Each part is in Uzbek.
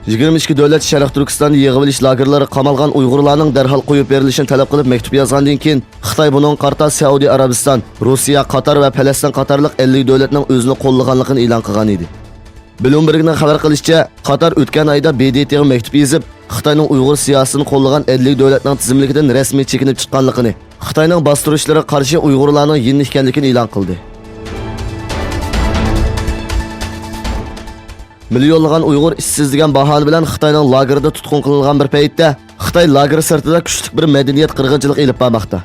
22 davlat Sharq Turkistonda yig'ilish lagerlari qamalgan Uyg'urlarning darhol qo'yib berilishini talab qilib maktub yozgandan keyin Xitoy buning qarta Saudiya Arabiston, Rossiya, Qatar va Falastin qatorliq 50 davlatning o'zini qo'llaganligini e'lon qilgan edi. Bloombergning xabar qilishicha, Qatar o'tgan oyda BDTga maktub yozib, Xitoyning Uyg'ur siyosatini qo'llagan 50 davlatning tizimligidan rasmiy chekinib chiqqanligini, Xitoyning bostirishlari qarshi Uyg'urlarning yeni ekanligini e'lon qildi. Milyonlagan Uyg'ur ishsiz degan bahona bilan Xitoyning lagerida tutqun qilingan bir paytda Xitoy lager sirtida kuchli bir madaniyat qirg'inchilik elib bormoqda.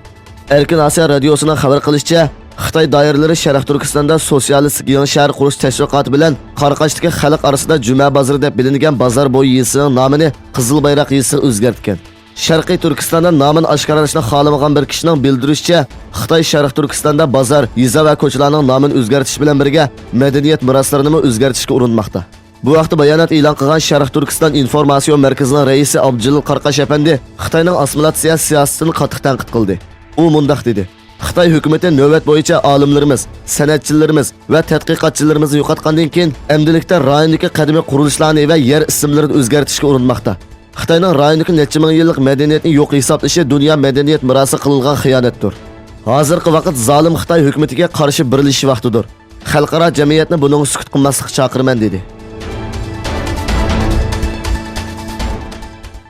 Erkin Osiyo radiosining xabar qilishicha, Xitoy doiralari Sharq Turkistonda sotsialistik yangi shahar qurish tashviqoti bilan Qaraqashdagi xalq orasida Juma bozori deb bilingan bozor bo'yi yesining nomini Qizil bayroq yesiga o'zgartgan. Sharqiy Turkistonda nomini oshkorlashni xohlamagan bir kishining bildirishicha, Xitoy Sharq Turkistonda bozor, yeza va ko'chalarning nomini o'zgartirish bilan birga madaniyat meroslarini o'zgartirishga urinmoqda. Bu vaqtda bayonot e'lon qilgan Sharq Turkiston informatsion markazining raisi Abdullah Qarqash apandi Xitoyning assimilyatsiya siyosatini qattiq tanqid qildi. U mundaq dedi: Xitoy hukumati navbat bo'yicha olimlarimiz, san'atchilarimiz va tadqiqotchilarimizni yo'qotgandan keyin endilikda rayondagi qadimiy qurilishlarni va yer ismlarini o'zgartirishga urinmoqda. Xitoyning rayondagi necha ming yillik madaniyatni yo'q hisoblashi dunyo madaniyat merosi qilingan xiyonatdir. Hozirgi vaqt zolim Xitoy hukumatiga qarshi birlashish vaqtidir. Xalqaro jamiyatni buning sukut qilmaslikka chaqiraman dedi.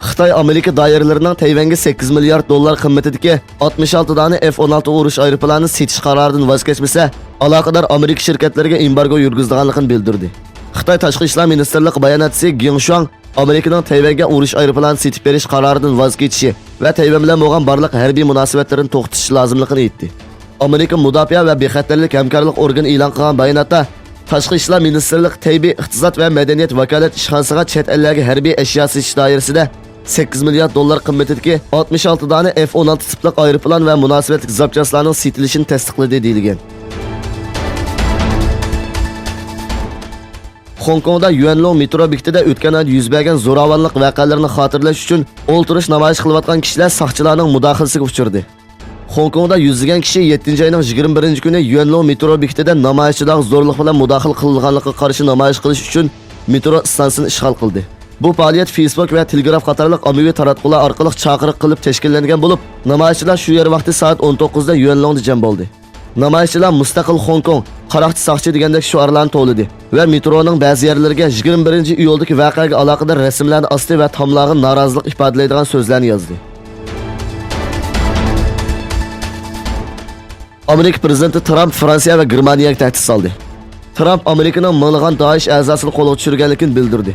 Xitoy Amerika doiralarining Tayvanga 8 milliard dollar qimmatidagi 66 dona F-16 urush aeroplanini setish qaroridan voz kechmasa, aloqador Amerika shirkatlariga embargo yurgizganligini bildirdi. Xitoy Tashqi ishlar ministrligi bayonotchisi Geng Shuang Amerikaning Tayvanga urush aeroplanini setib berish qaroridan voz kechishi va Tayvan bilan bo'lgan barliq harbiy munosabatlarni to'xtatish lozimligini aytdi. Amerika Mudofaa va bexatarlik hamkorlik organi e'lon qilgan bayonotda Tashqi ishlar ministrligi Taybe iqtisod va madaniyat vakolat ishxonasiga chet ellarga harbiy ashyo setish doirasida 8 milliard dollar qimmatidagi 66 dona F-16 tipli aeroplan va munosabatli zapchastlarning setilishini tasdiqladi deyilgan. Hong Kongda Yuanlong metro bekatida o'tgan oyda yuz bergan zo'ravonlik voqealarini xotirlash uchun o'ltirish namoyish qilayotgan kishilar soqchilarning mudohalasiga uchirdi. Hong Kongda yuzlagan kishi 7-oyning 21-kuni Yuanlong metro bekatida namoyishchilar zo'rlik bilan mudofaa qilinganligiga qarshi namoyish qilish uchun metro stansiyasini ishg'ol qildi. Bu faoliyat Facebook va Telegram qatorliq ommaviy taratqular orqali chaqiriq qilib tashkillangan bo'lib, namoyishchilar shu yer vaqti soat 19 da Yuanlongda jam bo'ldi. Namoyishchilar mustaqil Hong Kong, qaroqchi soqchi degandek shuarlarni to'ladi va metroning ba'zi yerlariga 21-iyuldagi voqeaga aloqador rasmlarni osdi va tomlarga norozilik ifodalaydigan so'zlarni yozdi. Amerika prezidenti Trump Fransiya va Germaniyaga tahdid soldi. Trump Amerikaning minglagan Daesh a'zosini qo'lga tushirganligini bildirdi.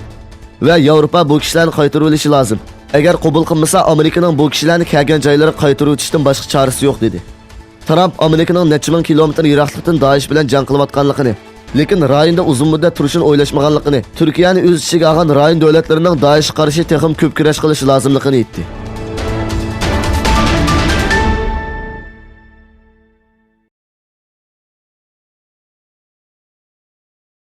Ve Yevropa bu kishilarni qaytarib olishi lozim. Agar qabul qilmasa, Amerikaning bu kishilarni kelgan joylari qaytarib o'tishdan boshqa chorasi yo'q dedi. Trump Amerikaning necha ming kilometr yiroqlikdan Daesh bilan jang qilayotganligini, lekin rayonda uzun muddat turishini o'ylashmaganligini, Turkiyani o'z ichiga olgan rayon davlatlarining Daesh qarshi texim ko'p kurash qilishi lozimligini aytdi.